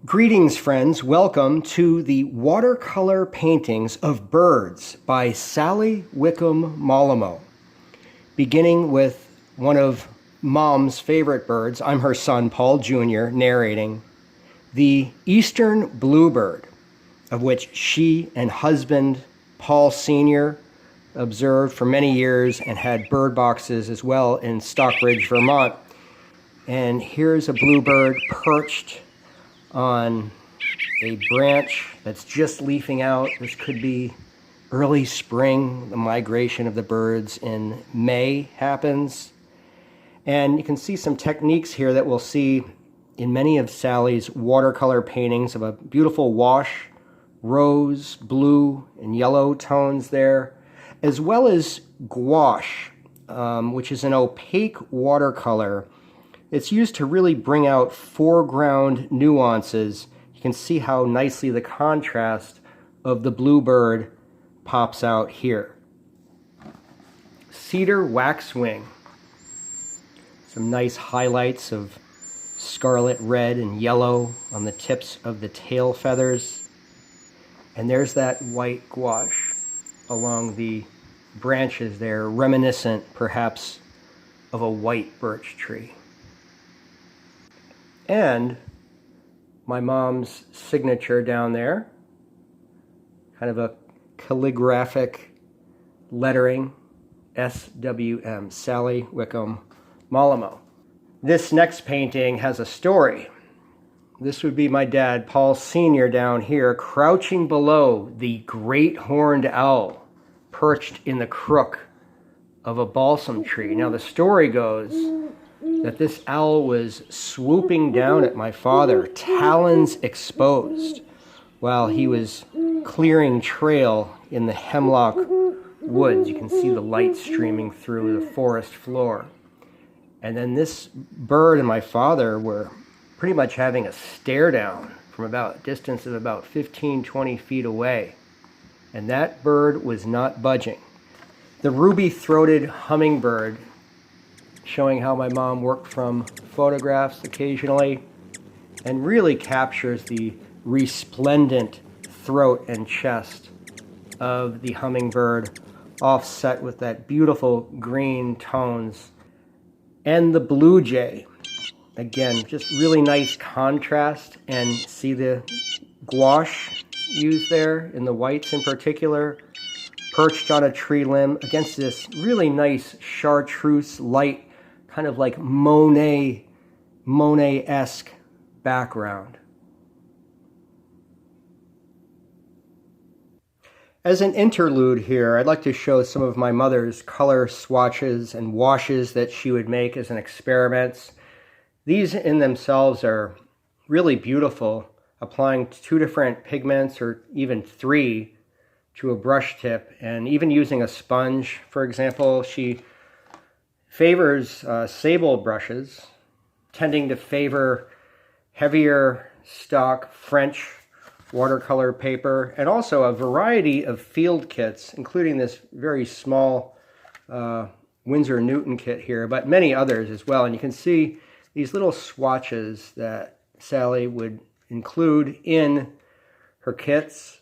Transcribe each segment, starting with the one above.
Greetings, friends. Welcome to the watercolor paintings of birds by Sally Wickham Mollomo. Beginning with one of Mom's favorite birds, I'm her son, Paul Jr., narrating, the eastern bluebird, of which she and husband, Paul Sr., observed for many years and had bird boxes as well in Stockbridge, Vermont. And here's a bluebird perched on a branch that's just leafing out. This could be early spring. The migration of the birds in May happens. And you can see some techniques here that we'll see in many of Sally's watercolor paintings of a beautiful wash, rose, blue, and yellow tones there, as well as gouache, which is an opaque watercolor. It's used to really bring out foreground nuances. You can see how nicely the contrast of the bluebird pops out here. Cedar waxwing. Some nice highlights of scarlet red and yellow on the tips of the tail feathers. And there's that white gouache along the branches there, reminiscent perhaps of a white birch tree. And my mom's signature down there, kind of a calligraphic lettering, SWM, Sally Wickham Mollomo. This next painting has a story. This would be my dad, Paul Sr., down here, crouching below the great horned owl, perched in the crook of a balsam tree. Now the story goes that this owl was swooping down at my father, talons exposed, while he was clearing trail in the hemlock woods. You can see the light streaming through the forest floor. And then this bird and my father were pretty much having a stare down from about a distance of about 15, 20 feet away. And that bird was not budging. The ruby-throated hummingbird, showing how my mom worked from photographs occasionally, and really captures the resplendent throat and chest of the hummingbird, offset with that beautiful green tones. And the blue jay, again, just really nice contrast, and see the gouache used there in the whites in particular, perched on a tree limb against this really nice chartreuse light, kind of like Monet-esque background. As an interlude here, I'd like to show some of my mother's color swatches and washes that she would make as an experiment. These in themselves are really beautiful, applying 2 different pigments or even 3 to a brush tip, and even using a sponge. For example, she favors sable brushes, tending to favor heavier stock French watercolor paper, and also a variety of field kits, including this very small Winsor Newton kit here, but many others as well. And you can see these little swatches that Sally would include in her kits.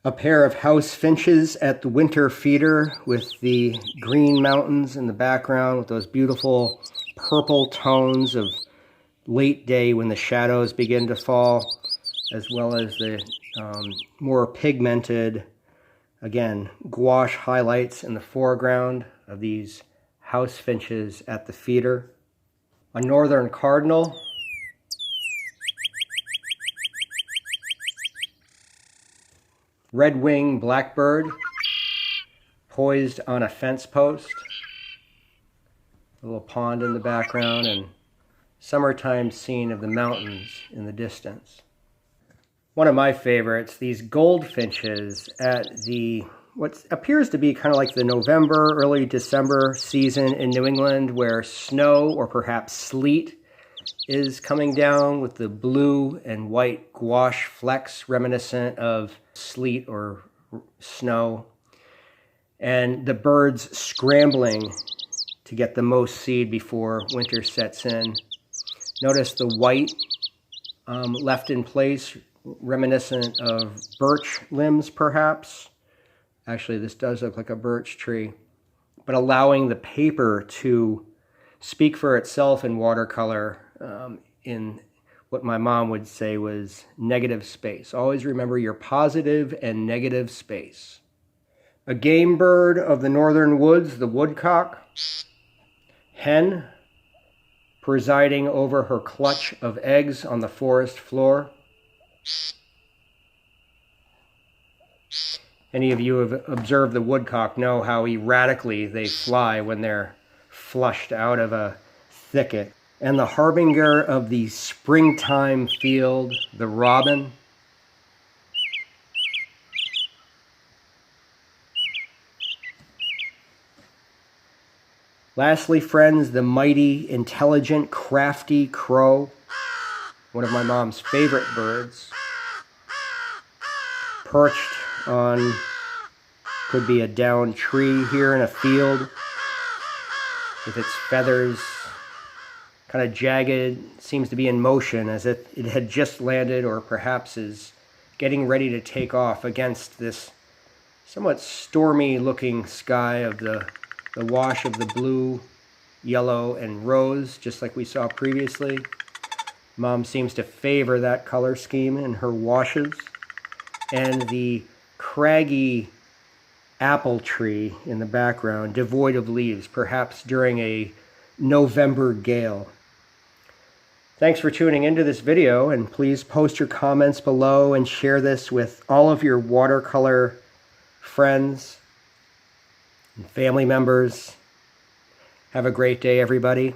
A pair of house finches at the winter feeder with the green mountains in the background with those beautiful purple tones of late day when the shadows begin to fall, as well as the more pigmented, again, gouache highlights in the foreground of these house finches at the feeder. A northern cardinal. Red-winged blackbird, poised on a fence post. A little pond in the background, and summertime scene of the mountains in the distance. One of my favorites, these goldfinches at the, what appears to be kind of like the November, early December season in New England, where snow or perhaps sleet is coming down with the blue and white gouache flecks reminiscent of sleet or snow, and the birds scrambling to get the most seed before winter sets in. Notice the white left in place, reminiscent of birch limbs perhaps. Actually, this does look like a birch tree. But allowing the paper to speak for itself in watercolor in what my mom would say was negative space. Always remember your positive and negative space. A game bird of the northern woods, the woodcock. Hen presiding over her clutch of eggs on the forest floor. Any of you who have observed the woodcock know how erratically they fly when they're flushed out of a thicket. And the harbinger of the springtime field, the robin. Lastly, friends, the mighty, intelligent, crafty crow, one of my mom's favorite birds, perched on, could be a downed tree here in a field, with its feathers kind of jagged, seems to be in motion as if it had just landed or perhaps is getting ready to take off against this somewhat stormy looking sky of the wash of the blue, yellow, and rose, just like we saw previously. Mom seems to favor that color scheme in her washes. And the craggy apple tree in the background, devoid of leaves, perhaps during a November gale. Thanks for tuning into this video, and please post your comments below and share this with all of your watercolor friends and family members. Have a great day, everybody.